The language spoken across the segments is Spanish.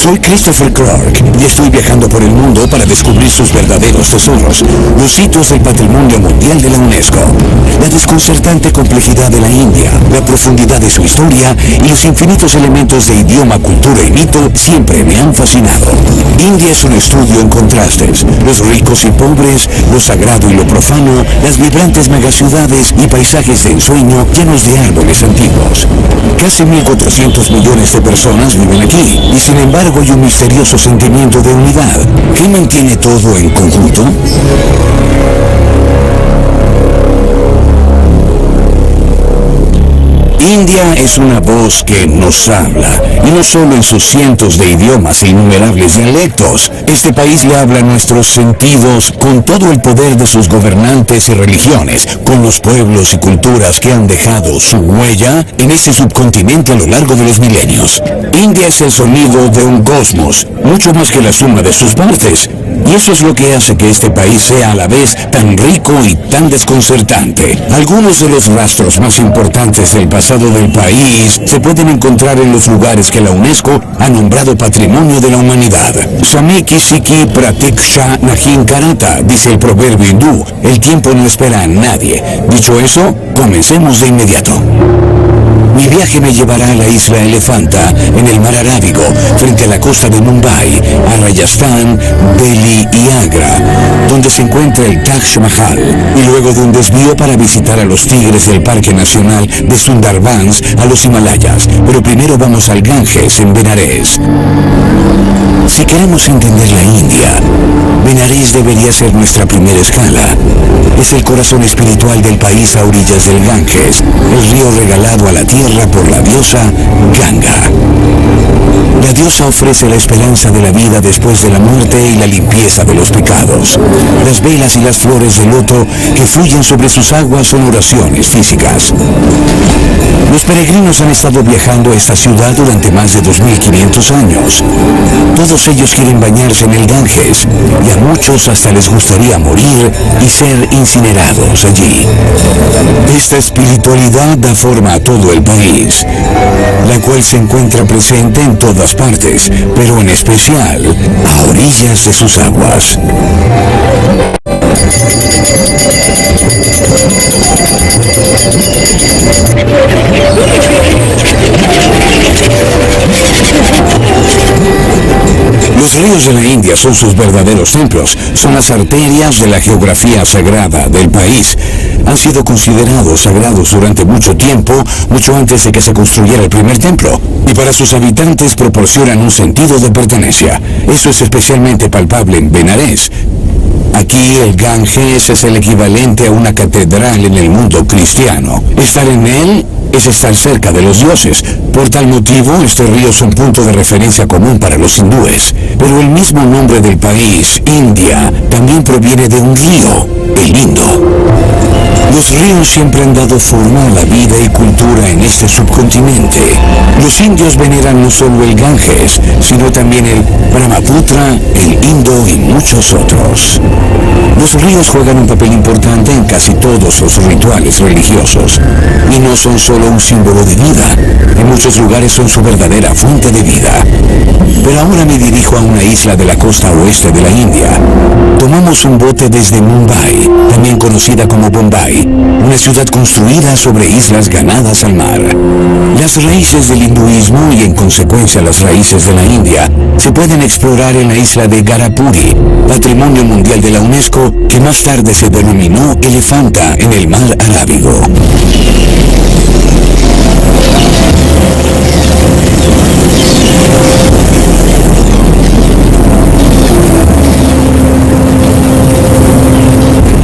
Soy Christopher Clark y estoy viajando por el mundo para descubrir sus verdaderos tesoros, los sitios del Patrimonio Mundial de la UNESCO. La desconcertante complejidad de la India, la profundidad de su historia y los infinitos elementos de idioma, cultura y mito siempre me han fascinado. India es un estudio en contrastes, los ricos y pobres, lo sagrado y lo profano, las vibrantes megaciudades y paisajes de ensueño llenos de árboles antiguos. Casi 1.400 millones de personas viven aquí y sin embargo hay un misterioso sentimiento de unidad. ¿Qué mantiene todo en conjunto? India es una voz que nos habla, y no solo en sus cientos de idiomas e innumerables dialectos. Este país le habla a nuestros sentidos con todo el poder de sus gobernantes y religiones, con los pueblos y culturas que han dejado su huella en este subcontinente a lo largo de los milenios. India es el sonido de un cosmos, mucho más que la suma de sus partes. Y eso es lo que hace que este país sea a la vez tan rico y tan desconcertante. Algunos de los rastros más importantes del pasado del país se pueden encontrar en los lugares que la UNESCO ha nombrado Patrimonio de la Humanidad. Sameki Siki Pratiksha Nahin Karata, dice el proverbio hindú, el tiempo no espera a nadie. Dicho eso, comencemos de inmediato. Mi viaje me llevará a la isla Elefanta, en el mar Arábigo, frente a la costa de Mumbai, a Rajasthan, Delhi y Agra, donde se encuentra el Taj Mahal, y luego de un desvío para visitar a los tigres del Parque Nacional de Sundarbans a los Himalayas. Pero primero vamos al Ganges, en Benares. Si queremos entender la India, Benares debería ser nuestra primera escala. Es el corazón espiritual del país a orillas del Ganges, el río regalado a la tierra por la diosa Ganga. La diosa ofrece la esperanza de la vida después de la muerte y la limpieza de los pecados. Las velas y las flores de loto que fluyen sobre sus aguas son oraciones físicas. Los peregrinos han estado viajando a esta ciudad durante más de 2.500 años. Todos ellos quieren bañarse en el Ganges, y a muchos hasta les gustaría morir y ser incinerados allí. Esta espiritualidad da forma a todo el país, la cual se encuentra presente en todas partes, pero en especial a orillas de sus aguas. Los ríos de la India son sus verdaderos templos, son las arterias de la geografía sagrada del país. Han sido considerados sagrados durante mucho tiempo, mucho antes de que se construyera el primer templo, y para sus habitantes proporcionan un sentido de pertenencia. Eso es especialmente palpable en Benares. Aquí el Ganges es el equivalente a una catedral en el mundo cristiano. Estar en él es estar cerca de los dioses. Por tal motivo, este río es un punto de referencia común para los hindúes. Pero el mismo nombre del país, India, también proviene de un río, el Indo. Los ríos siempre han dado forma a la vida y cultura en este subcontinente. Los indios veneran no solo el Ganges, sino también el Brahmaputra, el Indo y muchos otros. Los ríos juegan un papel importante en casi todos los rituales religiosos, y no son solo un símbolo de vida. En muchos lugares son su verdadera fuente de vida. Pero ahora me dirijo a una isla de la costa oeste de la India. Tomamos un bote desde Mumbai, también conocida como Bombay, una ciudad construida sobre islas ganadas al mar. Las raíces del hinduismo y en consecuencia las raíces de la India se pueden explorar en la isla de Garapuri, Patrimonio Mundial de la UNESCO, que más tarde se denominó Elefanta en el mar Arábigo.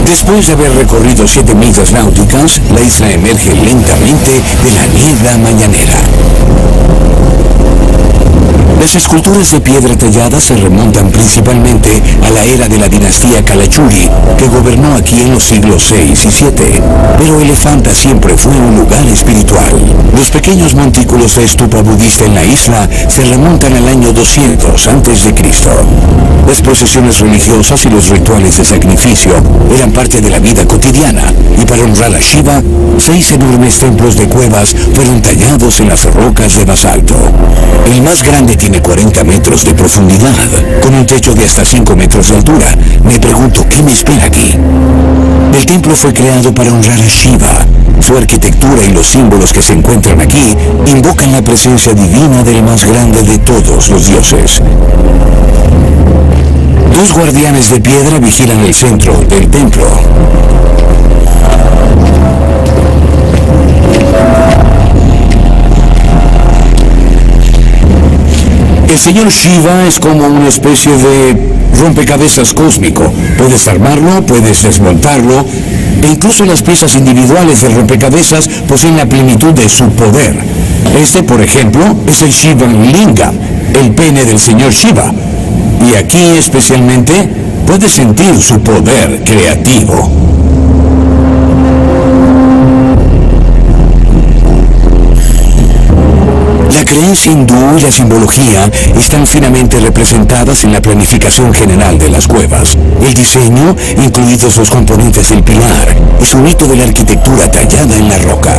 Después de haber recorrido 7 millas náuticas, la isla emerge lentamente de la niebla mañanera. Las esculturas de piedra tallada se remontan principalmente a la era de la dinastía Kalachuri, que gobernó aquí en los siglos VI y VII. Pero Elefanta siempre fue un lugar espiritual. Los pequeños montículos de estupa budista en la isla se remontan al año 200 a.C. Las procesiones religiosas y los rituales de sacrificio eran parte de la vida cotidiana, y para honrar a Shiva, 6 enormes templos de cuevas fueron tallados en las rocas de basalto. El más grande tiene tiene 40 metros de profundidad, con un techo de hasta 5 metros de altura. Me pregunto, ¿qué me espera aquí? El templo fue creado para honrar a Shiva. Su arquitectura y los símbolos que se encuentran aquí invocan la presencia divina del más grande de todos los dioses. Dos guardianes de piedra vigilan el centro del templo. El señor Shiva es como una especie de rompecabezas cósmico. Puedes armarlo, puedes desmontarlo, e incluso las piezas individuales del rompecabezas poseen la plenitud de su poder. Este, por ejemplo, es el Shiva Lingam, el pene del señor Shiva. Y aquí especialmente puedes sentir su poder creativo. La creencia hindú y la simbología están finamente representadas en la planificación general de las cuevas. El diseño, incluidos los componentes del pilar, es un hito de la arquitectura tallada en la roca.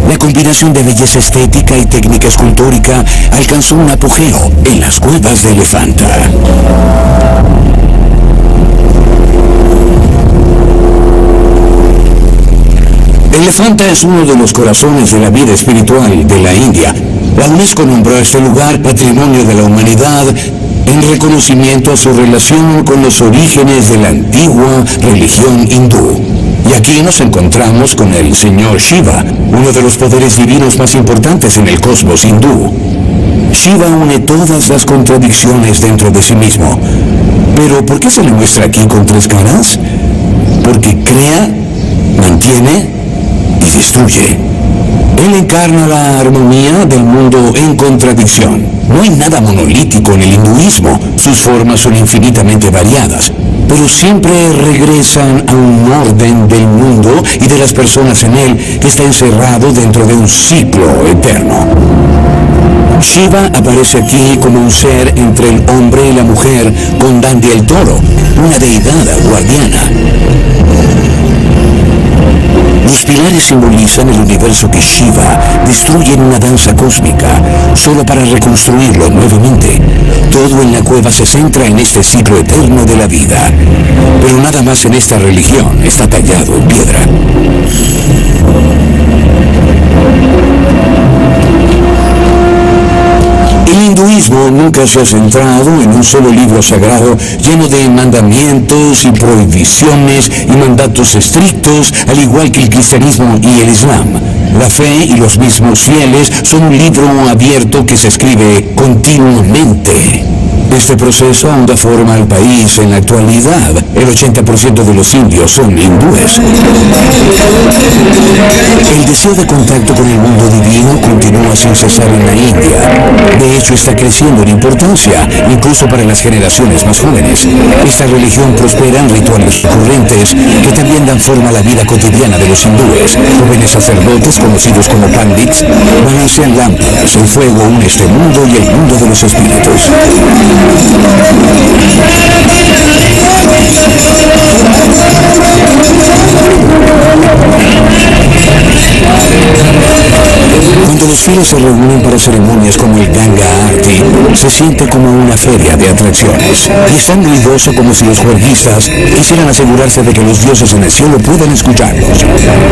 La combinación de belleza estética y técnica escultórica alcanzó un apogeo en las cuevas de Elefanta. Elefanta es uno de los corazones de la vida espiritual de la India. La UNESCO nombró a este lugar Patrimonio de la Humanidad en reconocimiento a su relación con los orígenes de la antigua religión hindú. Y aquí nos encontramos con el señor Shiva, uno de los poderes divinos más importantes en el cosmos hindú. Shiva une todas las contradicciones dentro de sí mismo. Pero ¿por qué se le muestra aquí con tres caras? Porque crea, mantiene y destruye. Él encarna la armonía del mundo en contradicción. No hay nada monolítico en el hinduismo. Sus formas son infinitamente variadas, pero siempre regresan a un orden del mundo y de las personas en él que está encerrado dentro de un ciclo eterno. Shiva aparece aquí como un ser entre el hombre y la mujer, con Dandi el toro, una deidad guardiana. Los pilares simbolizan el universo que Shiva destruye en una danza cósmica, solo para reconstruirlo nuevamente. Todo en la cueva se centra en este ciclo eterno de la vida. Pero nada más en esta religión está tallado en piedra. El hinduismo nunca se ha centrado en un solo libro sagrado lleno de mandamientos y prohibiciones y mandatos estrictos, al igual que el cristianismo y el islam. La fe y los mismos fieles son un libro abierto que se escribe continuamente. Este proceso aún da forma al país en la actualidad. El 80% de los indios son hindúes. El deseo de contacto con el mundo divino continúa sin cesar en la India. De hecho, está creciendo en importancia, incluso para las generaciones más jóvenes. Esta religión prospera en rituales recurrentes que también dan forma a la vida cotidiana de los hindúes. Jóvenes sacerdotes, conocidos como pandits, balancean lámparas. El fuego une este mundo y el mundo de los espíritus. Cuando los fieles se reúnen para ceremonias como el Ganga Aarti, se siente como una feria de atracciones. Y es tan ruidoso como si los juerguistas quisieran asegurarse de que los dioses en el cielo puedan escucharlos.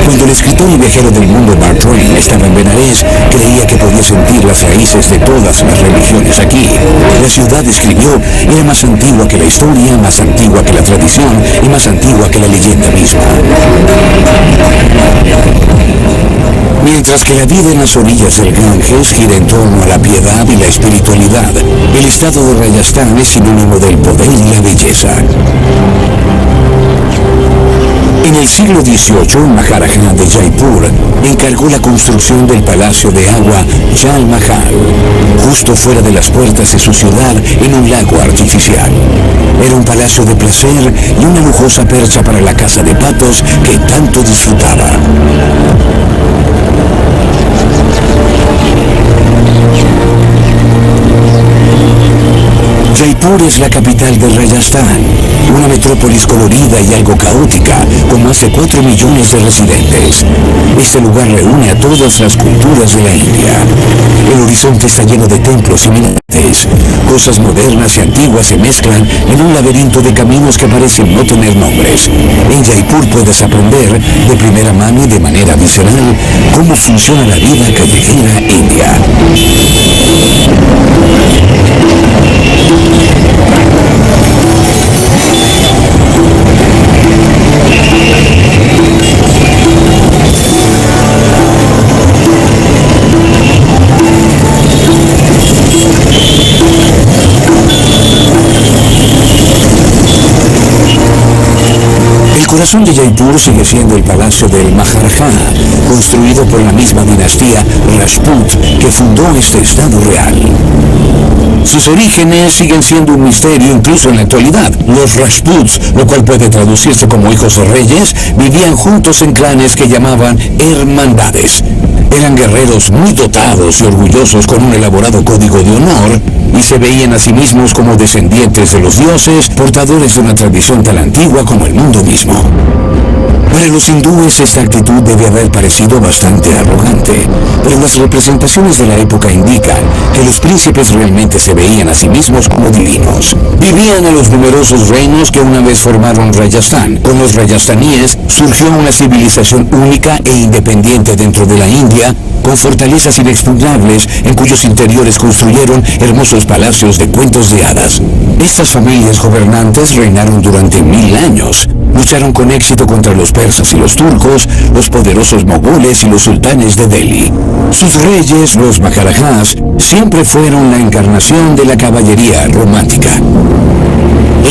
Cuando el escritor y viajero del mundo Mark Twain estaba en Benares, creía que podía sentir las raíces de todas las religiones aquí. La ciudad, escribió, era más antigua que la historia, más antigua que la tradición y más antigua que la leyenda misma. Mientras que la vida en las orillas del Ganges gira en torno a la piedad y la espiritualidad, el estado de Rajasthan es sinónimo del poder y la belleza. En el siglo XVIII, Maharaja de Jaipur encargó la construcción del Palacio de Agua Jal Mahal, justo fuera de las puertas de su ciudad en un lago artificial. Era un palacio de placer y una lujosa percha para la caza de patos que tanto disfrutaba. Jaipur es la capital de Rajasthan, una metrópolis colorida y algo caótica, con más de 4 millones de residentes. Este lugar reúne a todas las culturas de la India. El horizonte está lleno de templos y minaretes. Cosas modernas y antiguas se mezclan en un laberinto de caminos que parecen no tener nombres. En Jaipur puedes aprender de primera mano y de manera visceral cómo funciona la vida callejera india. El corazón de Jaipur sigue siendo el palacio del Maharaja, construido por la misma dinastía Rajput que fundó este estado real. Sus orígenes siguen siendo un misterio incluso en la actualidad. Los Rajputs, lo cual puede traducirse como hijos de reyes, vivían juntos en clanes que llamaban hermandades. Eran guerreros muy dotados y orgullosos con un elaborado código de honor, y se veían a sí mismos como descendientes de los dioses, portadores de una tradición tan antigua como el mundo mismo. Para los hindúes esta actitud debe haber parecido bastante arrogante, pero las representaciones de la época indican que los príncipes realmente se veían a sí mismos como divinos. Vivían en los numerosos reinos que una vez formaron Rajasthan. Con los rajasthaníes surgió una civilización única e independiente dentro de la India, con fortalezas inexpugnables en cuyos interiores construyeron hermosos palacios de cuentos de hadas. Estas familias gobernantes reinaron durante 1000 años. Lucharon con éxito contra los persas y los turcos, los poderosos mogoles y los sultanes de Delhi. Sus reyes, los maharajas, siempre fueron la encarnación de la caballería romántica.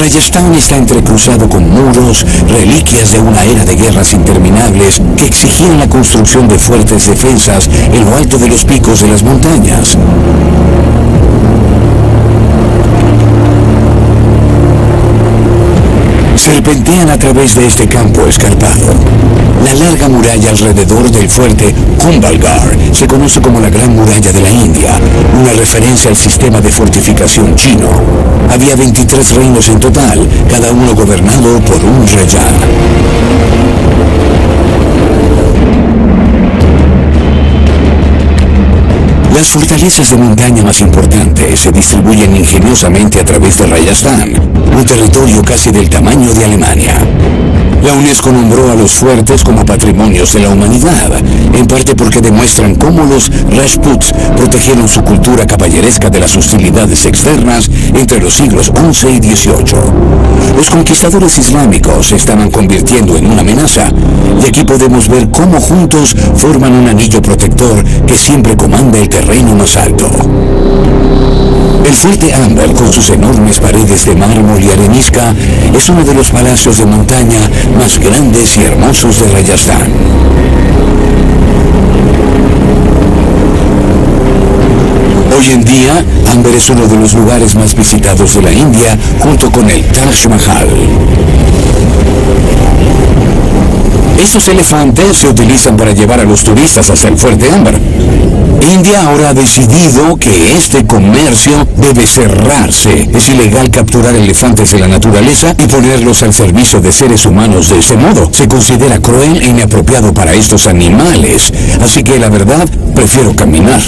Rajasthan está entrecruzado con muros, reliquias de una era de guerras interminables que exigían la construcción de fuertes defensas en lo alto de los picos de las montañas. Serpentean a través de este campo escarpado. La larga muralla alrededor del fuerte Kumbhalgarh se conoce como la Gran Muralla de la India, una referencia al sistema de fortificación chino. Había 23 reinos en total, cada uno gobernado por un raja. Las fortalezas de montaña más importantes se distribuyen ingeniosamente a través de Rajasthan, un territorio casi del tamaño de Alemania. La UNESCO nombró a los fuertes como patrimonios de la humanidad, en parte porque demuestran cómo los Rajputs protegieron su cultura caballeresca de las hostilidades externas entre los siglos XI y XVIII. Los conquistadores islámicos se estaban convirtiendo en una amenaza, y aquí podemos ver cómo juntos forman un anillo protector que siempre comanda el terreno más alto. El fuerte Amber, con sus enormes paredes de mármol y arenisca, es uno de los palacios de montaña más grandes y hermosos de Rajasthan. Hoy en día, Amber es uno de los lugares más visitados de la India, junto con el Taj Mahal. Estos elefantes se utilizan para llevar a los turistas hacia el fuerte Amber. India ahora ha decidido que este comercio debe cerrarse. Es ilegal capturar elefantes de la naturaleza y ponerlos al servicio de seres humanos de ese modo. Se considera cruel e inapropiado para estos animales. Así que la verdad, prefiero caminar.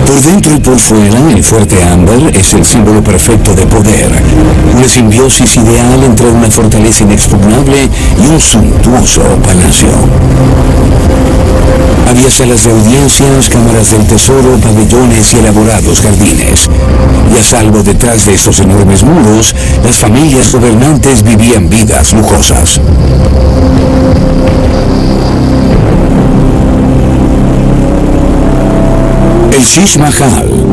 Por dentro y por fuera, el fuerte Amber es el símbolo perfecto de poder, una simbiosis ideal entre una fortaleza inexpugnable y un suntuoso palacio. Había salas de audiencias, cámaras del tesoro, pabellones y elaborados jardines. Y a salvo detrás de estos enormes muros, las familias gobernantes vivían vidas lujosas. El Shish Mahal.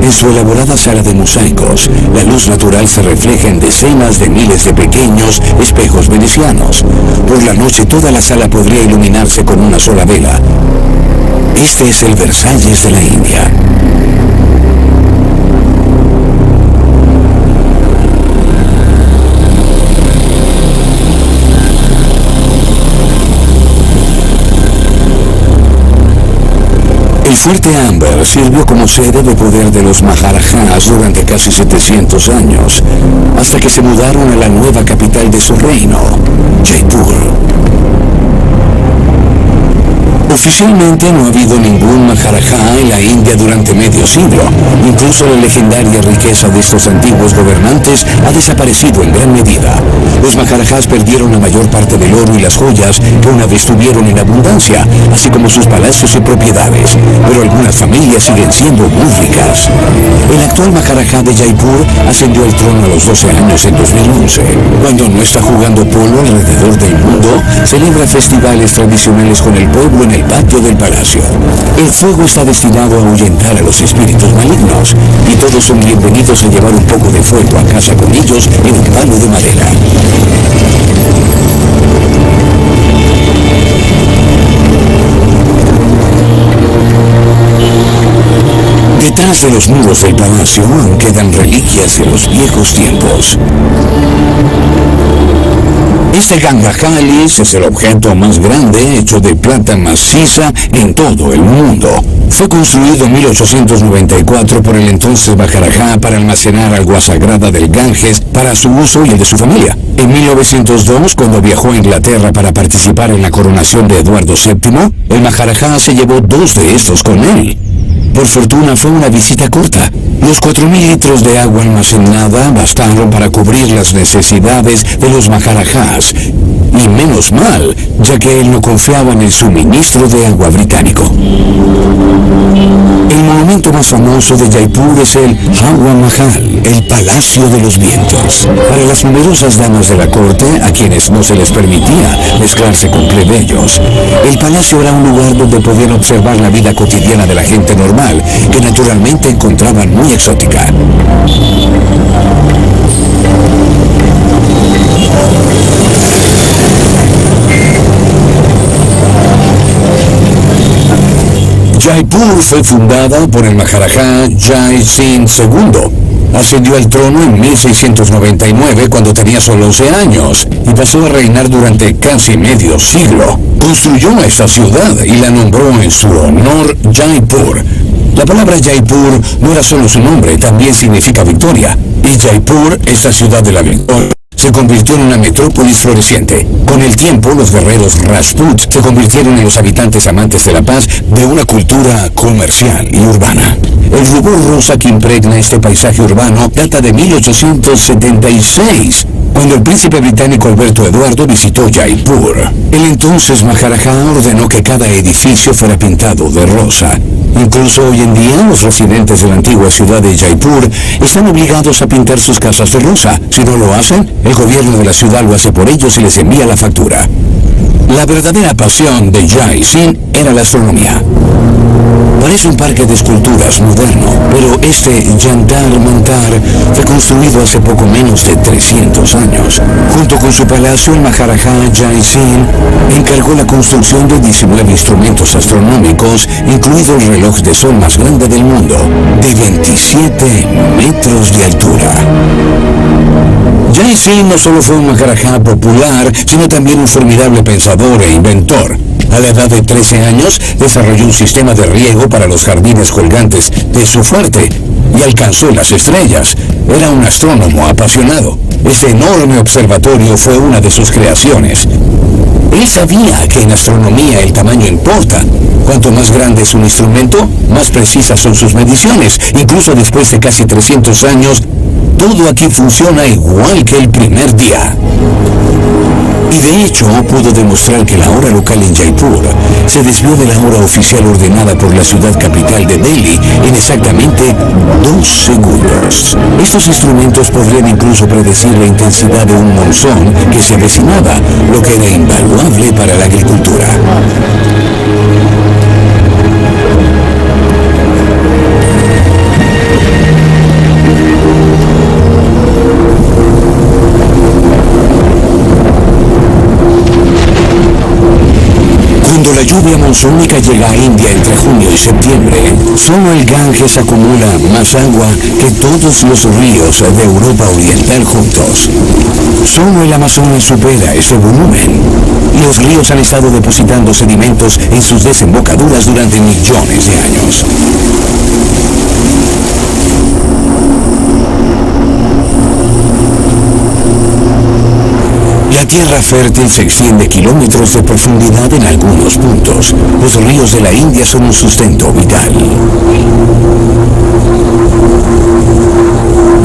En su elaborada sala de mosaicos, la luz natural se refleja en decenas de miles de pequeños espejos venecianos. Por la noche toda la sala podría iluminarse con una sola vela. Este es el Versalles de la India. El fuerte Amber sirvió como sede de poder de los Maharajas durante casi 700 años, hasta que se mudaron a la nueva capital de su reino, Jaipur. Oficialmente no ha habido ningún Maharaja en la India durante medio siglo. Incluso la legendaria riqueza de estos antiguos gobernantes ha desaparecido en gran medida. Los Maharajas perdieron la mayor parte del oro y las joyas que una vez tuvieron en abundancia, así como sus palacios y propiedades. Pero algunas familias siguen siendo muy ricas. El actual Maharaja de Jaipur ascendió al trono a los 12 años en 2011. Cuando no está jugando polo alrededor del mundo, celebra festivales tradicionales con el pueblo en el patio del palacio. El fuego está destinado a ahuyentar a los espíritus malignos, y todos son bienvenidos a llevar un poco de fuego a casa con ellos en un palo de madera. Detrás de los muros del palacio aún quedan reliquias de los viejos tiempos. Este Ganga Cáliz es el objeto más grande hecho de plata maciza en todo el mundo. Fue construido en 1894 por el entonces Maharaja para almacenar agua sagrada del Ganges para su uso y el de su familia. En 1902, cuando viajó a Inglaterra para participar en la coronación de Eduardo VII, el Maharaja se llevó 2 de estos con él. Por fortuna fue una visita corta. Los 4.000 litros de agua almacenada bastaron para cubrir las necesidades de los Maharajas. Y menos mal, ya que él no confiaba en el suministro de agua británico. El monumento más famoso de Jaipur es el Hawa Mahal, el Palacio de los Vientos. Para las numerosas damas de la corte, a quienes no se les permitía mezclarse con plebeyos, el palacio era un lugar donde podían observar la vida cotidiana de la gente normal, que naturalmente encontraban muy exótica. Jaipur fue fundada por el Maharaja Jai Singh II. Ascendió al trono en 1699 cuando tenía solo 11 años y pasó a reinar durante casi medio siglo. Construyó esta ciudad y la nombró en su honor Jaipur. La palabra Jaipur no era solo su nombre, también significa victoria. Y Jaipur, esta ciudad de la victoria, se convirtió en una metrópolis floreciente. Con el tiempo, los guerreros Rajput se convirtieron en los habitantes amantes de la paz de una cultura comercial y urbana. El rubor rosa que impregna este paisaje urbano data de 1876, cuando el príncipe británico Alberto Eduardo visitó Jaipur. El entonces Maharaja ordenó que cada edificio fuera pintado de rosa. Incluso hoy en día, los residentes de la antigua ciudad de Jaipur están obligados a pintar sus casas de rosa. Si no lo hacen, el gobierno de la ciudad lo hace por ellos y les envía la factura. La verdadera pasión de Jai Singh era la astronomía. Parece un parque de esculturas moderno, pero este Jantar Mantar fue construido hace poco menos de 300 años. Junto con su palacio, el Maharaja Jai Singh encargó la construcción de 19 instrumentos astronómicos, incluido el reloj de sol más grande del mundo, de 27 metros de altura. Jai Singh no solo fue un Maharaja popular, sino también un formidable pensador e inventor. A la edad de 13 años, desarrolló un sistema de riego para los jardines colgantes de su fuerte y alcanzó las estrellas. Era un astrónomo apasionado. Ese enorme observatorio fue una de sus creaciones. Él sabía que en astronomía el tamaño importa. Cuanto más grande es un instrumento, más precisas son sus mediciones. Incluso después de casi 300 años, todo aquí funciona igual que el primer día. Y de hecho, pudo demostrar que la hora local en Jaipur se desvió de la hora oficial ordenada por la ciudad capital de Delhi en exactamente 2 segundos. Estos instrumentos podrían incluso predecir la intensidad de un monzón que se avecinaba, lo que era invaluable para la agricultura. Cuando la lluvia lluvia monzónica llega a India entre junio y septiembre. Solo el Ganges acumula más agua que todos los ríos de Europa Oriental juntos. Solo el Amazonas supera ese volumen. Los ríos han estado depositando sedimentos en sus desembocaduras durante millones de años. La tierra fértil se extiende kilómetros de profundidad en algunos puntos. Los ríos de la India son un sustento vital.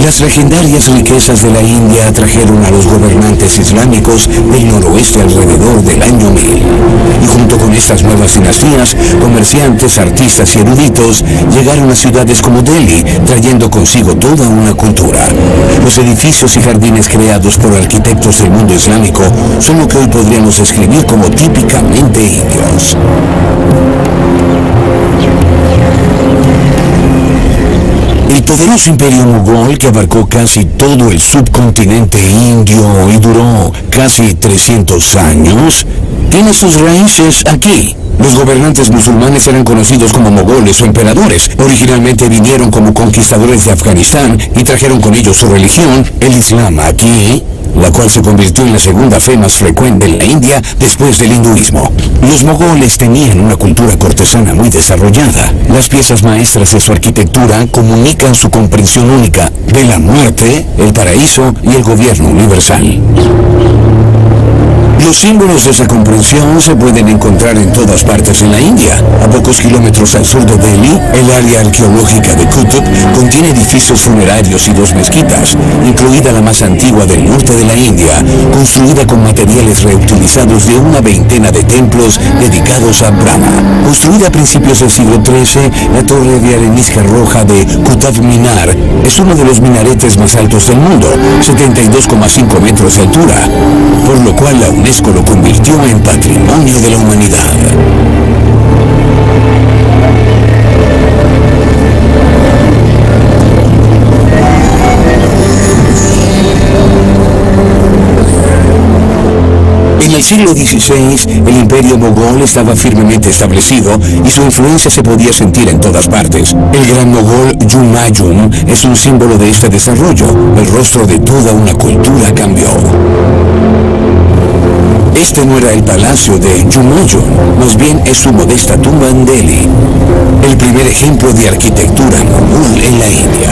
Las legendarias riquezas de la India atrajeron a los gobernantes islámicos del noroeste alrededor del año 1000. Y junto con estas nuevas dinastías, comerciantes, artistas y eruditos llegaron a ciudades como Delhi, trayendo consigo toda una cultura. Los edificios y jardines creados por arquitectos del mundo islámico son lo que hoy podríamos describir como típicamente indios. El poderoso imperio mogol, que abarcó casi todo el subcontinente indio y duró casi 300 años, tiene sus raíces aquí. Los gobernantes musulmanes eran conocidos como mogoles o emperadores. Originalmente vinieron como conquistadores de Afganistán y trajeron con ellos su religión, el Islam, aquí, la cual se convirtió en la segunda fe más frecuente en la India después del hinduismo. Los mogoles tenían una cultura cortesana muy desarrollada. Las piezas maestras de su arquitectura comunican su comprensión única de la muerte, el paraíso y el gobierno universal. Los símbolos de esa comprensión se pueden encontrar en todas partes en la India. A pocos kilómetros al sur de Delhi, el área arqueológica de Qutb contiene edificios funerarios y dos mezquitas, incluida la más antigua del norte de la India, construida con materiales reutilizados de una veintena de templos dedicados a Brahma. Construida a principios del siglo XIII, la torre de arenisca roja de Qutb Minar es uno de los minaretes más altos del mundo, 72,5 metros de altura, por lo cual la UNESCO lo convirtió en Patrimonio de la Humanidad. En el siglo XVI, el imperio mogol estaba firmemente establecido y su influencia se podía sentir en todas partes. El gran mogol Humayun es un símbolo de este desarrollo. El rostro de toda una cultura cambió. Este no era el palacio de Humayun, más bien es su modesta tumba en Delhi, el primer ejemplo de arquitectura mogol en la India.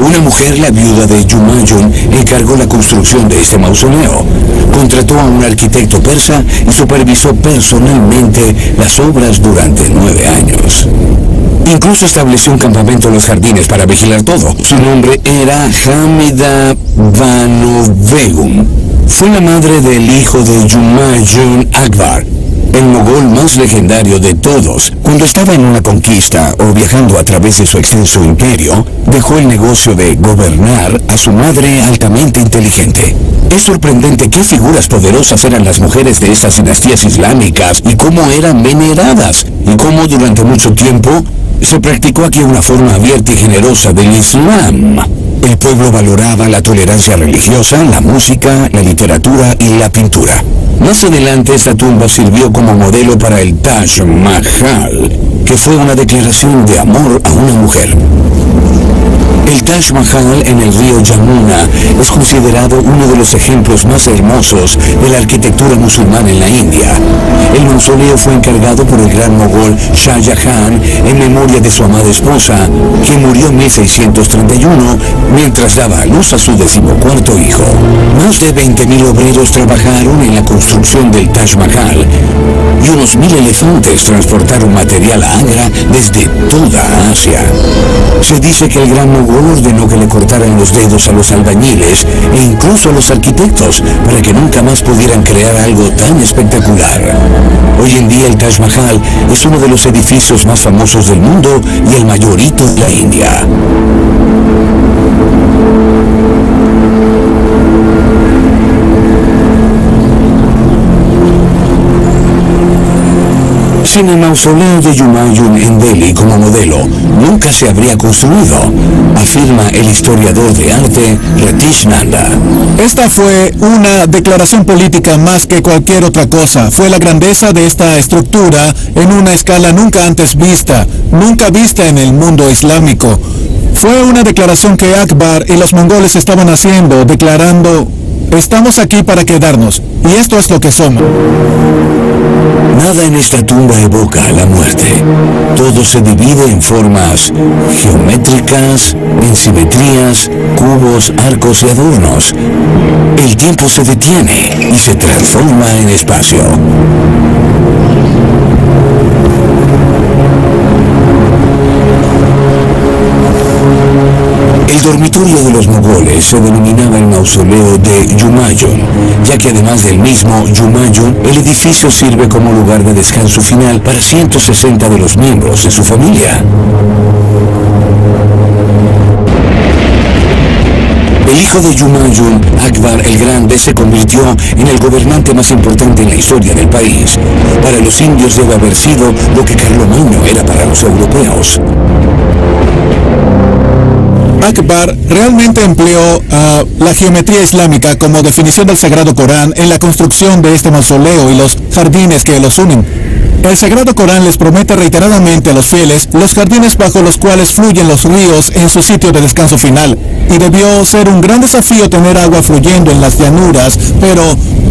Una mujer, la viuda de Humayun, encargó la construcción de este mausoleo. Contrató a un arquitecto persa y supervisó personalmente las obras durante 9 años. Incluso estableció un campamento en los jardines para vigilar todo. Su nombre era Hamida Banu Begum. Fue la madre del hijo de Humayun, Akbar, el mogol más legendario de todos. Cuando estaba en una conquista o viajando a través de su extenso imperio, dejó el negocio de gobernar a su madre altamente inteligente. Es sorprendente qué figuras poderosas eran las mujeres de estas dinastías islámicas y cómo eran veneradas, y cómo durante mucho tiempo se practicó aquí una forma abierta y generosa del Islam. El pueblo valoraba la tolerancia religiosa, la música, la literatura y la pintura. Más adelante, esta tumba sirvió como modelo para el Taj Mahal, que fue una declaración de amor a una mujer. El Taj Mahal en el río Yamuna es considerado uno de los ejemplos más hermosos de la arquitectura musulmana en la India. El mausoleo fue encargado por el gran mogol Shah Jahan en memoria de su amada esposa, que murió en 1631 mientras daba a luz a su 14º hijo. Más de 20.000 obreros trabajaron en la construcción del Taj Mahal y unos 1.000 elefantes transportaron material a Agra desde toda Asia. Se dice que el gran mogol ordenó que le cortaran los dedos a los albañiles e incluso a los arquitectos para que nunca más pudieran crear algo tan espectacular. Hoy en día el Taj Mahal es uno de los edificios más famosos del mundo y el mayor hito de la India. Sin el mausoleo de Humayun en Delhi como modelo, nunca se habría construido, afirma el historiador de arte Ratish Nanda. Esta fue una declaración política más que cualquier otra cosa. Fue la grandeza de esta estructura en una escala nunca antes vista, nunca vista en el mundo islámico. Fue una declaración que Akbar y los mongoles estaban haciendo, declarando: estamos aquí para quedarnos, y esto es lo que somos. Nada en esta tumba evoca la muerte. Todo se divide en formas geométricas, en simetrías, cubos, arcos y adornos. El tiempo se detiene y se transforma en espacio. El dormitorio de los mogoles se denominaba el mausoleo de Humayun, ya que además del mismo Humayun, el edificio sirve como lugar de descanso final para 160 de los miembros de su familia. El hijo de Humayun, Akbar el Grande, se convirtió en el gobernante más importante en la historia del país. Para los indios debe haber sido lo que Carlomagno era para los europeos. Akbar realmente empleó la geometría islámica como definición del Sagrado Corán en la construcción de este mausoleo y los jardines que los unen. El Sagrado Corán les promete reiteradamente a los fieles los jardines bajo los cuales fluyen los ríos en su sitio de descanso final, y debió ser un gran desafío tener agua fluyendo en las llanuras, pero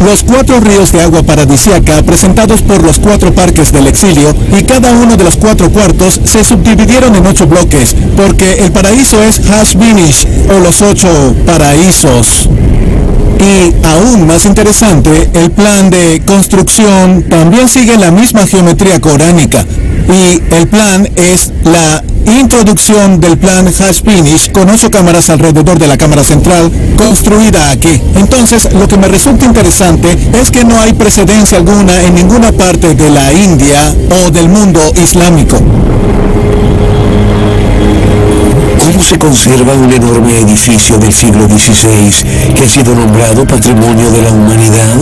los 4 ríos de agua paradisíaca presentados por los 4 parques del exilio, y cada uno de los 4 cuartos se subdividieron en 8 bloques, porque el paraíso es Hashbinish, o los 8 paraísos. Y aún más interesante, el plan de construcción también sigue la misma geometría coránica, y el plan es la introducción del plan Hashbinish con 8 cámaras alrededor de la cámara central construida aquí. Entonces, lo que me resulta interesante es que no hay precedencia alguna en ninguna parte de la India o del mundo islámico. ¿Cómo se conserva un enorme edificio del siglo XVI que ha sido nombrado Patrimonio de la Humanidad?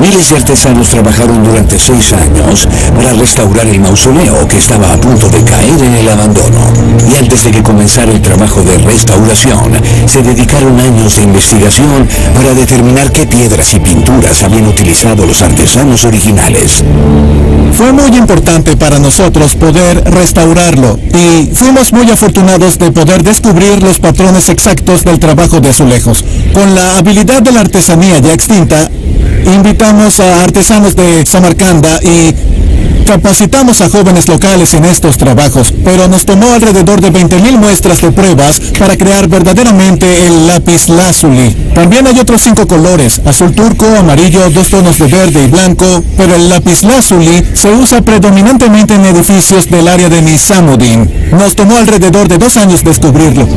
Miles de artesanos trabajaron durante 6 años para restaurar el mausoleo, que estaba a punto de caer en el abandono. Y antes de que comenzara el trabajo de restauración, se dedicaron años de investigación para determinar qué piedras y pinturas habían utilizado los artesanos originales. Fue muy importante para nosotros poder restaurarlo, y fuimos muy afortunados de poder descubrir los patrones exactos del trabajo de azulejos. Con la habilidad de la artesanía ya extinta, invitamos a artesanos de Samarcanda y capacitamos a jóvenes locales en estos trabajos, pero nos tomó alrededor de 20.000 muestras de pruebas para crear verdaderamente el lapislázuli. También hay otros 5 colores: azul turco, amarillo, 2 tonos de verde y blanco, pero el lapislázuli se usa predominantemente en edificios del área de Nizamuddin. Nos tomó alrededor de 2 años descubrirlo.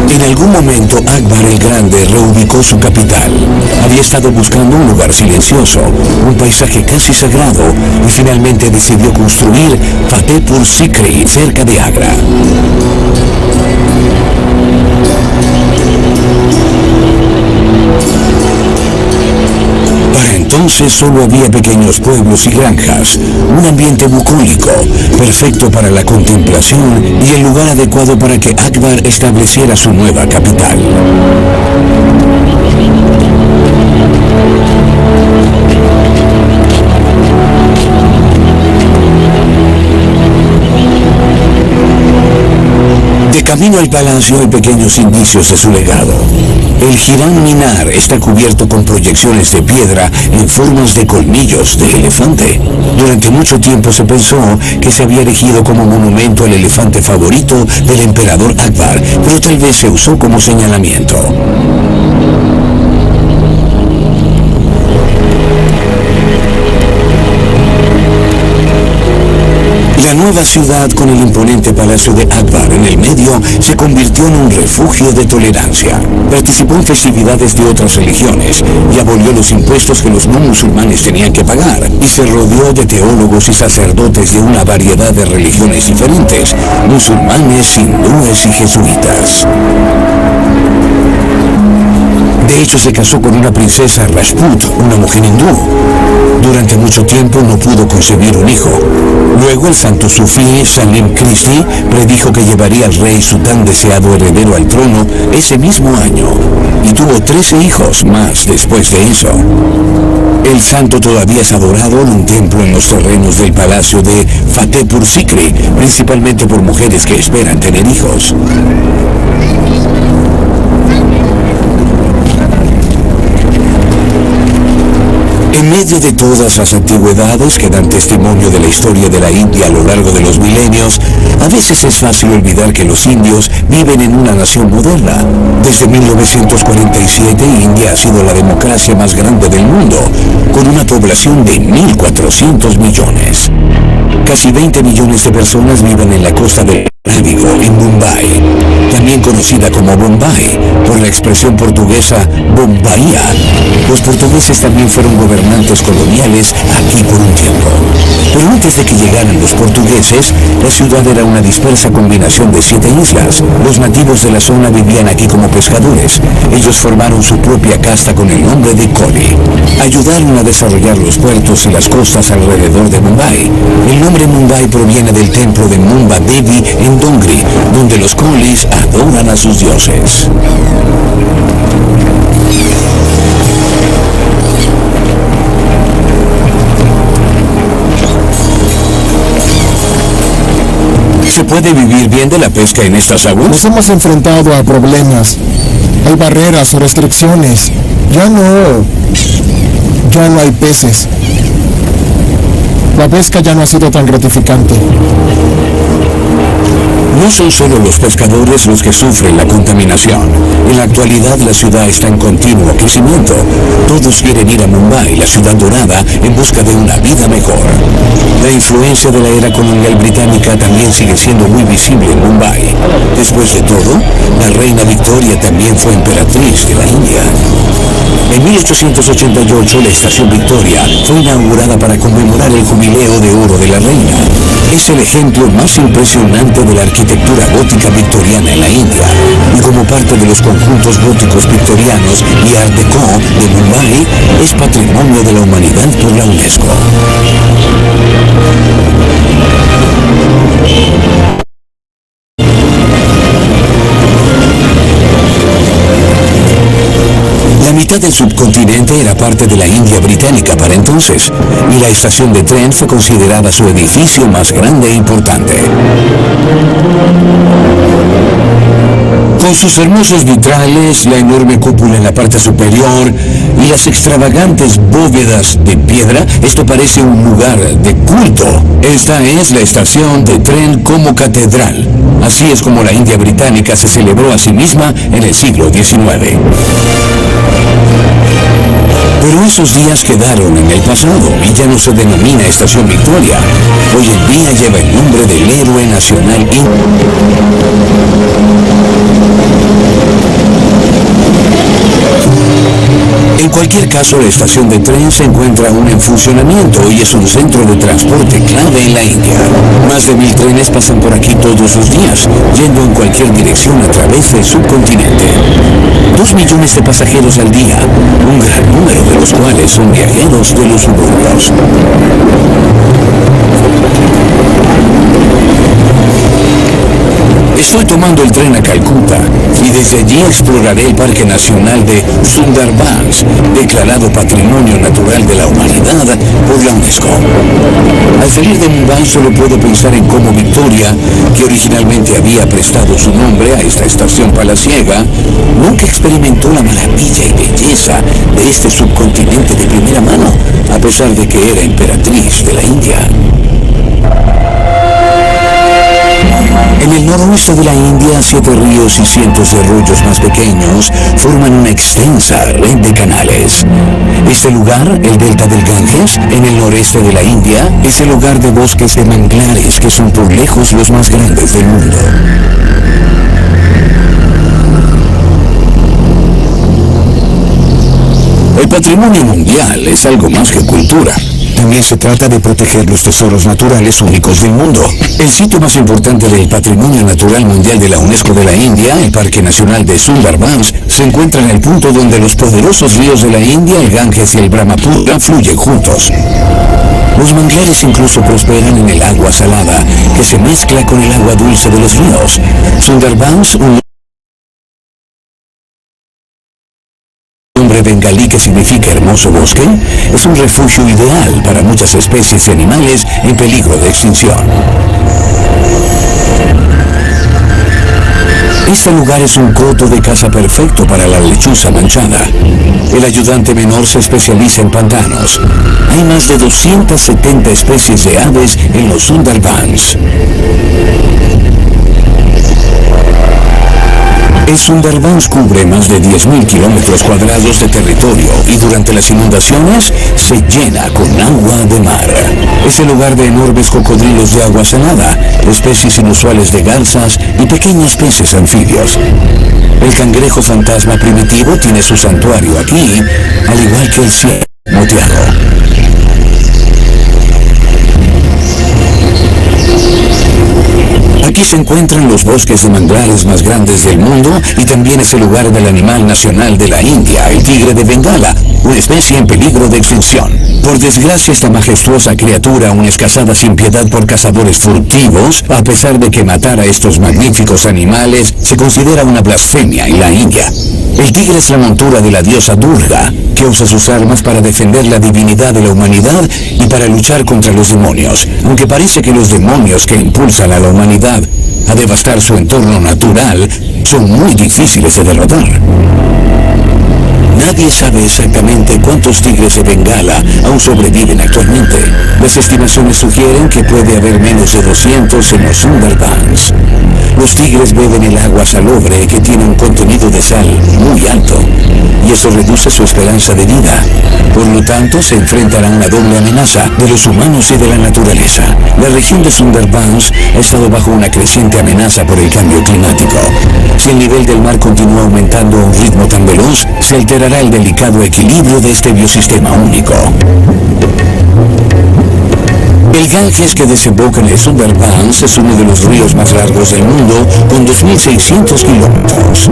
En algún momento, Akbar el Grande reubicó su capital. Había estado buscando un lugar silencioso, un paisaje casi sagrado, y finalmente decidió construir Fatehpur Sikri, cerca de Agra. Para entonces solo había pequeños pueblos y granjas, un ambiente bucólico, perfecto para la contemplación y el lugar adecuado para que Akbar estableciera su nueva capital. De camino al palacio hay pequeños indicios de su legado. El Hiram Minar está cubierto con proyecciones de piedra en formas de colmillos de elefante. Durante mucho tiempo se pensó que se había erigido como monumento al elefante favorito del emperador Akbar, pero tal vez se usó como señalamiento. La nueva ciudad, con el imponente palacio de Akbar en el medio, se convirtió en un refugio de tolerancia. Participó en festividades de otras religiones y abolió los impuestos que los no musulmanes tenían que pagar, y se rodeó de teólogos y sacerdotes de una variedad de religiones diferentes: musulmanes, hindúes y jesuitas. De hecho, se casó con una princesa Rajput, una mujer hindú. Durante mucho tiempo no pudo concebir un hijo. Luego el santo sufí Salim Christi predijo que llevaría al rey su tan deseado heredero al trono ese mismo año, y tuvo 13 hijos más después de eso. El santo todavía es adorado en un templo en los terrenos del palacio de Fatehpur Sikri, principalmente por mujeres que esperan tener hijos. En medio de todas las antigüedades que dan testimonio de la historia de la India a lo largo de los milenios, a veces es fácil olvidar que los indios viven en una nación moderna. Desde 1947, India ha sido la democracia más grande del mundo, con una población de 1.400 millones. Casi 20 millones de personas viven en la costa del Atlántico, en Mumbai, también conocida como Bombay, por la expresión portuguesa Bombaía. Los portugueses también fueron gobernantes coloniales aquí por un tiempo. Pero antes de que llegaran los portugueses, la ciudad era una dispersa combinación de 7 islas. Los nativos de la zona vivían aquí como pescadores. Ellos formaron su propia casta con el nombre de Coli. Ayudaron a desarrollar los puertos y las costas alrededor de Mumbai. El nombre Mumbai proviene del templo de Mumba Devi en Dongri, donde los Colis adoran a sus dioses. ¿Se puede vivir bien de la pesca en estas aguas? Nos hemos enfrentado a problemas. Hay barreras o restricciones. Ya no hay peces. La pesca ya no ha sido tan gratificante. No son solo los pescadores los que sufren la contaminación. En la actualidad la ciudad está en continuo crecimiento. Todos quieren ir a Mumbai, la ciudad dorada, en busca de una vida mejor. La influencia de la era colonial británica también sigue siendo muy visible en Mumbai. Después de todo, la reina Victoria también fue emperatriz de la India. En 1888, la estación Victoria fue inaugurada para conmemorar el jubileo de oro de la reina. Es el ejemplo más impresionante de la arquitectura gótica victoriana en la India, y como parte de los conjuntos góticos victorianos y Art Deco de Mumbai, es Patrimonio de la Humanidad por la UNESCO. La mitad del subcontinente era parte de la India británica para entonces, y la estación de tren fue considerada su edificio más grande e importante. Con sus hermosos vitrales, la enorme cúpula en la parte superior y las extravagantes bóvedas de piedra, esto parece un lugar de culto. Esta es la estación de tren como catedral. Así es como la India británica se celebró a sí misma en el siglo XIX. Pero esos días quedaron en el pasado y ya no se denomina Estación Victoria. Hoy en día lleva el nombre del héroe nacional indio. En cualquier caso, la estación de tren se encuentra aún en funcionamiento y es un centro de transporte clave en la India. Más de 1000 trenes pasan por aquí todos los días, yendo en cualquier dirección a través del subcontinente. 2 millones de pasajeros al día, un gran número de los cuales son viajeros de los suburbios. Estoy tomando el tren a Calcuta y desde allí exploraré el Parque Nacional de Sundarbans, declarado Patrimonio Natural de la Humanidad por la UNESCO. Al salir de Mumbai solo puedo pensar en cómo Victoria, que originalmente había prestado su nombre a esta estación palaciega, nunca experimentó la maravilla y belleza de este subcontinente de primera mano, a pesar de que era emperatriz de la India. En el noroeste de la India, 7 ríos y cientos de arroyos más pequeños forman una extensa red de canales. Este lugar, el delta del Ganges, en el noreste de la India, es el hogar de bosques de manglares que son por lejos los más grandes del mundo. El patrimonio mundial es algo más que cultura. También se trata de proteger los tesoros naturales únicos del mundo. El sitio más importante del Patrimonio Natural Mundial de la UNESCO de la India, el Parque Nacional de Sundarbans, se encuentra en el punto donde los poderosos ríos de la India, el Ganges y el Brahmaputra, fluyen juntos. Los manglares incluso prosperan en el agua salada, que se mezcla con el agua dulce de los ríos. Sundarbans, un nombre bengalí que significa hermoso bosque, es un refugio ideal para muchas especies de animales en peligro de extinción. Este lugar es un coto de caza perfecto para la lechuza manchada. El ayudante menor se especializa en pantanos. Hay más de 270 especies de aves en los Sundarbans. El Sundarbans cubre más de 10.000 kilómetros cuadrados de territorio y durante las inundaciones se llena con agua de mar. Es el hogar de enormes cocodrilos de agua salada, especies inusuales de garzas y pequeños peces anfibios. El cangrejo fantasma primitivo tiene su santuario aquí, al igual que el ciervo moteado. Aquí se encuentran los bosques de manglares más grandes del mundo y también es el lugar del animal nacional de la India, el tigre de Bengala, una especie en peligro de extinción. Por desgracia, esta majestuosa criatura aún es cazada sin piedad por cazadores furtivos, a pesar de que matar a estos magníficos animales se considera una blasfemia en la India. El tigre es la montura de la diosa Durga, que usa sus armas para defender la divinidad de la humanidad y para luchar contra los demonios, aunque parece que los demonios que impulsan a la humanidad a devastar su entorno natural son muy difíciles de derrotar. Nadie sabe exactamente cuántos tigres de Bengala aún sobreviven actualmente. Las estimaciones sugieren que puede haber menos de 200 en los Sundarbans. Los tigres beben el agua salobre que tiene un contenido de sal muy alto, y eso reduce su esperanza de vida. Por lo tanto, se enfrentan a una doble amenaza de los humanos y de la naturaleza. La región de Sundarbans ha estado bajo una creciente amenaza por el cambio climático. Si el nivel del mar continúa aumentando a un ritmo tan veloz, se alterará el delicado equilibrio de este biosistema único. El Ganges, que desemboca en el Sundarbans, es uno de los ríos más largos del mundo, con 2.600 kilómetros.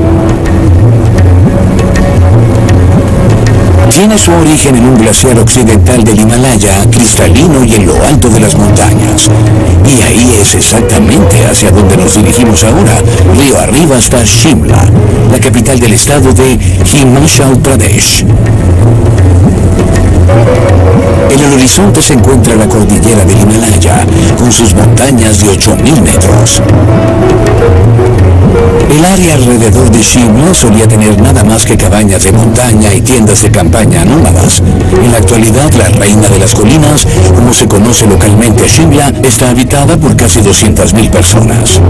Tiene su origen en un glaciar occidental del Himalaya, cristalino y en lo alto de las montañas. Y ahí es exactamente hacia donde nos dirigimos ahora, río arriba hasta Shimla, la capital del estado de Himachal Pradesh. En el horizonte se encuentra la cordillera del Himalaya, con sus montañas de 8.000 metros. El área alrededor de Shimla solía tener nada más que cabañas de montaña y tiendas de campaña nómadas. En la actualidad, la reina de las colinas, como se conoce localmente a Shimla, está habitada por casi 200.000 personas.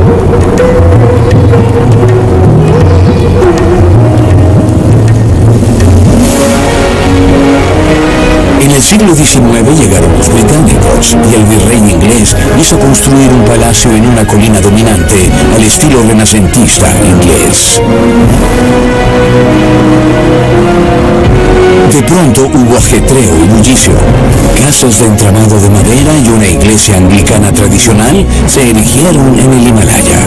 En el siglo XIX llegaron los británicos y el virrey inglés hizo construir un palacio en una colina dominante al estilo renacentista inglés. De pronto hubo ajetreo y bullicio. Casas de entramado de madera y una iglesia anglicana tradicional se erigieron en el Himalaya.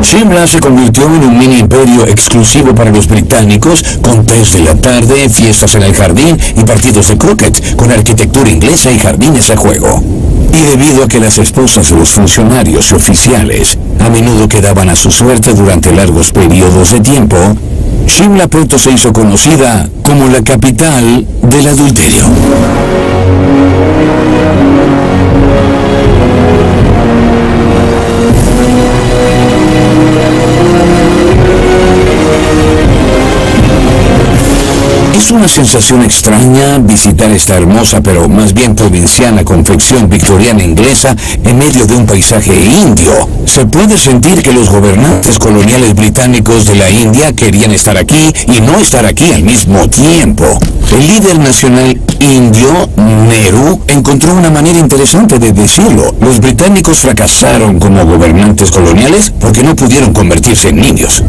Shimla se convirtió en un mini imperio exclusivo para los británicos, con tés de la tarde, fiestas en el jardín y partidos de croquet, con arquitectura inglesa y jardines a juego. Y debido a que las esposas de los funcionarios y oficiales a menudo quedaban a su suerte durante largos periodos de tiempo, Shimla pronto se hizo conocida como la capital del adulterio. Es una sensación extraña visitar esta hermosa pero más bien provinciana confección victoriana inglesa en medio de un paisaje indio. Se puede sentir que los gobernantes coloniales británicos de la India querían estar aquí y no estar aquí al mismo tiempo. El líder nacional indio, Nehru, encontró una manera interesante de decirlo. Los británicos fracasaron como gobernantes coloniales porque no pudieron convertirse en niños.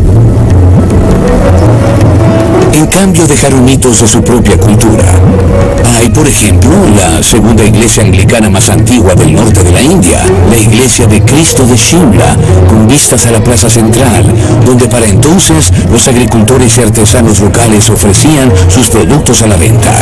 En cambio, dejaron hitos de su propia cultura. Hay, por ejemplo, la segunda iglesia anglicana más antigua del norte de la India, la iglesia de Cristo de Shimla, con vistas a la plaza central, donde para entonces los agricultores y artesanos locales ofrecían sus productos a la venta.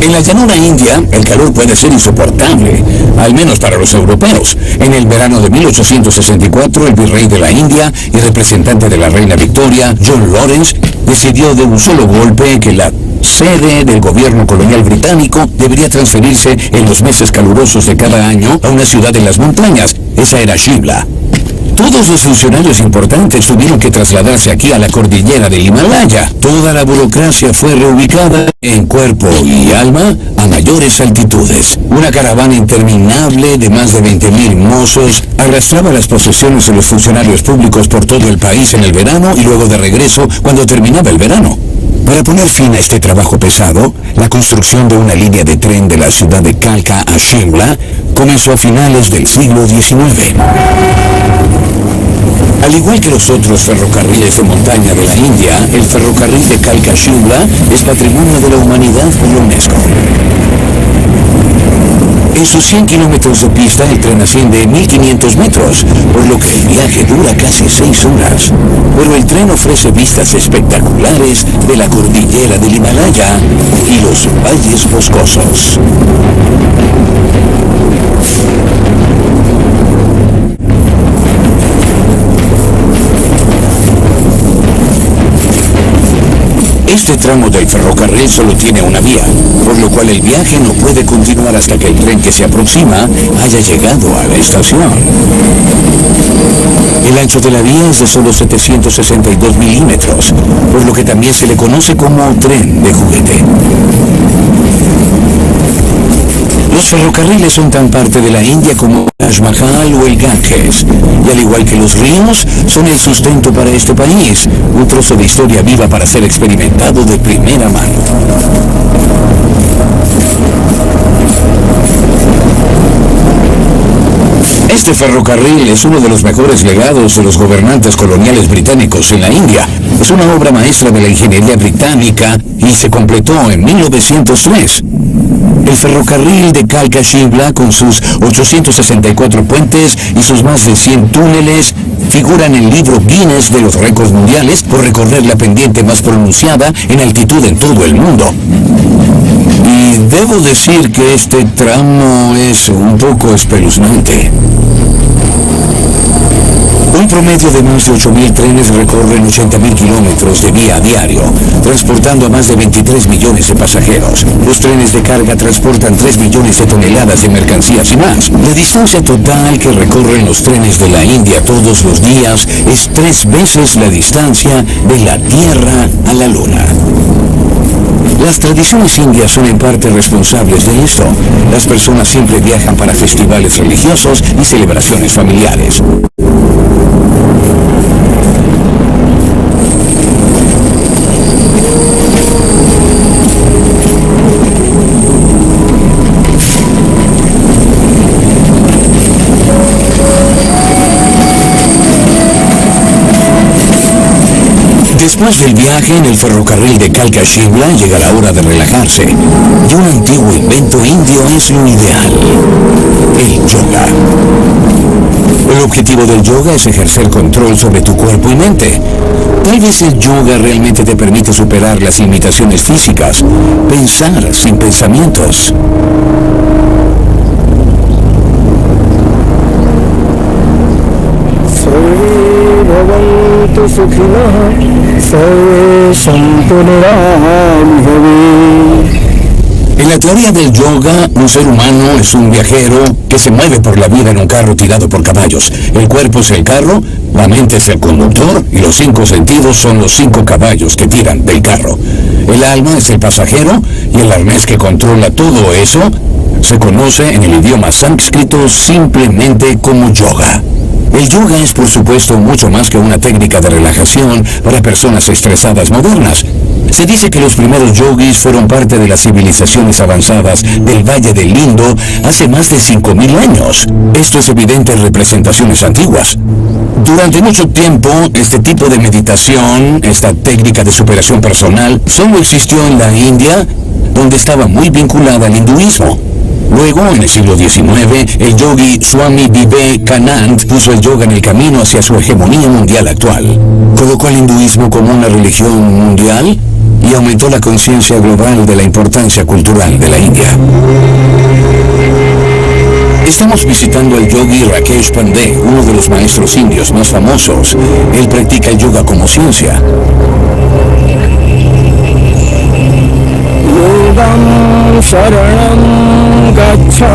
En la llanura india, el calor puede ser insoportable, al menos para los europeos. En el verano de 1864, el virrey de la India y representante de la reina Victoria, John Lawrence, decidió de un solo golpe que la sede del gobierno colonial británico debería transferirse en los meses calurosos de cada año a una ciudad en las montañas. Esa era Shimla. Todos los funcionarios importantes tuvieron que trasladarse aquí a la cordillera del Himalaya. Toda la burocracia fue reubicada en cuerpo y alma a mayores altitudes. Una caravana interminable de más de 20.000 mozos arrastraba las posesiones de los funcionarios públicos por todo el país en el verano y luego de regreso cuando terminaba el verano. Para poner fin a este trabajo pesado, la construcción de una línea de tren de la ciudad de Kalka a Shimla comenzó a finales del siglo XIX. Al igual que los otros ferrocarriles de montaña de la India, el ferrocarril de Kalka-Shimla es patrimonio de la humanidad por la UNESCO. En sus 100 kilómetros de pista, el tren asciende 1.500 metros, por lo que el viaje dura casi 6 horas. Pero el tren ofrece vistas espectaculares de la cordillera del Himalaya y los valles boscosos. Este tramo del ferrocarril solo tiene una vía, por lo cual el viaje no puede continuar hasta que el tren que se aproxima haya llegado a la estación. El ancho de la vía es de solo 762 milímetros, por lo que también se le conoce como tren de juguete. Los ferrocarriles son tan parte de la India como el Taj Mahal o el Ganges, y al igual que los ríos, son el sustento para este país, un trozo de historia viva para ser experimentado de primera mano. Este ferrocarril es uno de los mejores legados de los gobernantes coloniales británicos en la India. Es una obra maestra de la ingeniería británica y se completó en 1903. El ferrocarril de Kalka-Shimla, con sus 864 puentes y sus más de 100 túneles, figura en el libro Guinness de los récords mundiales por recorrer la pendiente más pronunciada en altitud en todo el mundo. Y debo decir que este tramo es un poco espeluznante. Un promedio de más de 8.000 trenes recorren 80.000 kilómetros de vía a diario, transportando a más de 23 millones de pasajeros. Los trenes de carga transportan 3 millones de toneladas de mercancías y más. La distancia total que recorren los trenes de la India todos los días es 3 veces la distancia de la Tierra a la Luna. Las tradiciones indias son en parte responsables de eso. Las personas siempre viajan para festivales religiosos y celebraciones familiares. Después del viaje en el ferrocarril de Kalka-Shimla llega la hora de relajarse. Y un antiguo invento indio es lo ideal: el yoga. El objetivo del yoga es ejercer control sobre tu cuerpo y mente. Tal vez el yoga realmente te permite superar las limitaciones físicas, pensar sin pensamientos. El la teoría del yoga, un ser humano es un viajero que se mueve por la vida en un carro tirado por caballos. El cuerpo es el carro, la mente es el conductor y los 5 sentidos son los 5 caballos que tiran del carro. El alma es el pasajero y el arnés que controla todo eso se conoce en el idioma sánscrito simplemente como yoga. El yoga es, por supuesto, mucho más que una técnica de relajación para personas estresadas modernas. Se dice que los primeros yogis fueron parte de las civilizaciones avanzadas del Valle del Indo hace más de 5.000 años. Esto es evidente en representaciones antiguas. Durante mucho tiempo, este tipo de meditación, esta técnica de superación personal, solo existió en la India, donde estaba muy vinculada al hinduismo. Luego, en el siglo XIX, el yogi Swami Vivekanand puso el yoga en el camino hacia su hegemonía mundial actual. Colocó al hinduismo como una religión mundial y aumentó la conciencia global de la importancia cultural de la India. Estamos visitando al yogi Rakesh Pandey, uno de los maestros indios más famosos. Él practica el yoga como ciencia. Yogam Sharanam Gacchami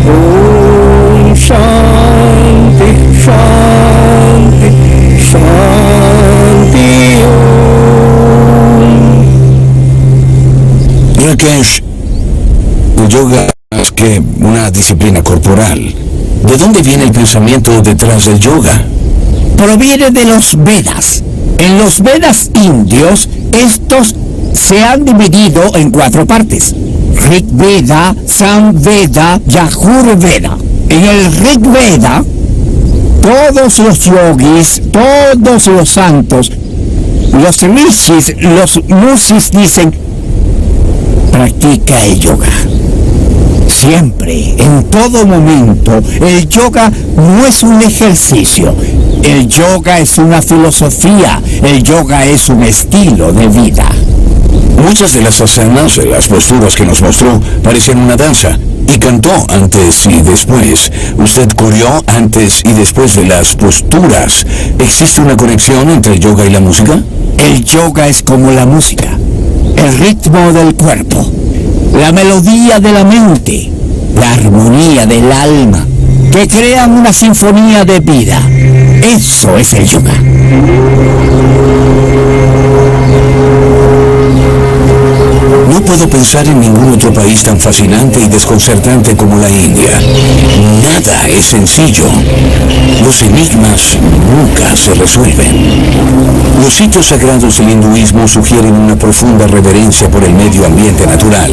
Om Shanti Shanti Shanti Om. Rakesh, el yoga es que una disciplina corporal. ¿De dónde viene el pensamiento detrás del yoga? Proviene de los Vedas. En los Vedas indios, estos se han dividido en 4 partes: Rig Veda, Sam Veda y Yajur Veda. En el Rig Veda, todos los yogis, todos los santos, los rishis, los musis dicen: practica el yoga. Siempre, en todo momento, el yoga no es un ejercicio. El yoga es una filosofía, el yoga es un estilo de vida. Muchas de las asanas, de las posturas que nos mostró, parecen una danza. Y cantó antes y después. Usted corrió antes y después de las posturas. ¿Existe una conexión entre el yoga y la música? El yoga es como la música, el ritmo del cuerpo, la melodía de la mente, la armonía del alma, que crean una sinfonía de vida. Eso es el yoga. No puedo pensar en ningún otro país tan fascinante y desconcertante como la India. Nada es sencillo. Los enigmas nunca se resuelven. Los sitios sagrados del hinduismo sugieren una profunda reverencia por el medio ambiente natural,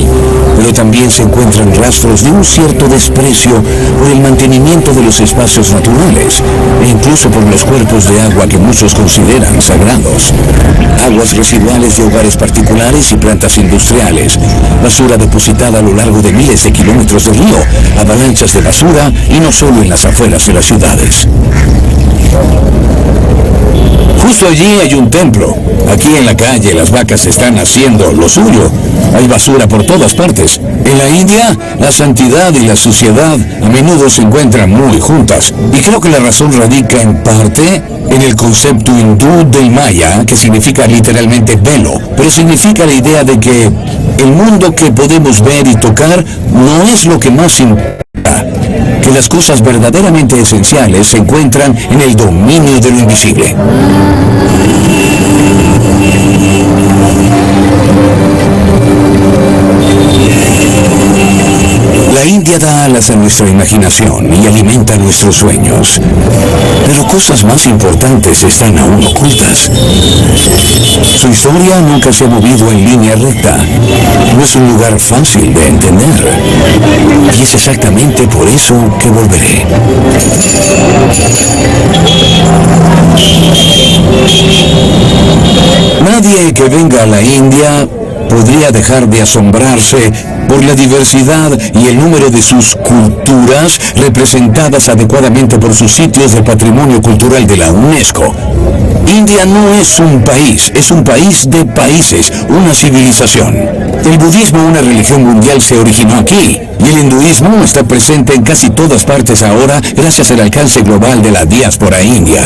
pero también se encuentran rastros de un cierto desprecio por el mantenimiento de los espacios naturales, e incluso por los cuerpos de agua que muchos consideran sagrados. Aguas residuales de hogares particulares y plantas industriales, basura depositada a lo largo de miles de kilómetros de río, avalanchas de basura y no solo en las afueras de las ciudades. Justo allí hay un templo. Aquí en la calle las vacas están haciendo lo suyo. Hay basura por todas partes. En la India, la santidad y la suciedad a menudo se encuentran muy juntas. Y creo que la razón radica en parte en el concepto hindú del Maya, que significa literalmente velo, pero significa la idea de que el mundo que podemos ver y tocar no es lo que más importa. Que las cosas verdaderamente esenciales se encuentran en el dominio de lo invisible. La India da alas a nuestra imaginación y alimenta nuestros sueños. Pero cosas más importantes están aún ocultas. Su historia nunca se ha movido en línea recta. No es un lugar fácil de entender. Y es exactamente por eso que volveré. Nadie que venga a la India podría dejar de asombrarse por la diversidad y el número de sus culturas representadas adecuadamente por sus sitios de patrimonio cultural de la UNESCO. India no es un país, es un país de países, una civilización. El budismo, una religión mundial, se originó aquí, y el hinduismo está presente en casi todas partes ahora gracias al alcance global de la diáspora india.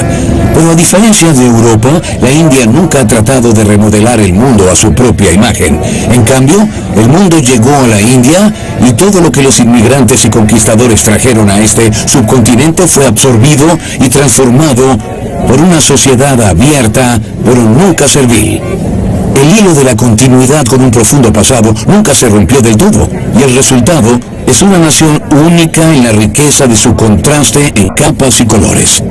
Pero a diferencia de Europa, la India nunca ha tratado de remodelar el mundo a su propia imagen. orden. En cambio, el mundo llegó a la India y todo lo que los inmigrantes y conquistadores trajeron a este subcontinente fue absorbido y transformado por una sociedad abierta, pero nunca servil. El hilo de la continuidad con un profundo pasado nunca se rompió del todo, y el resultado es una nación única en la riqueza de su contraste en capas y colores.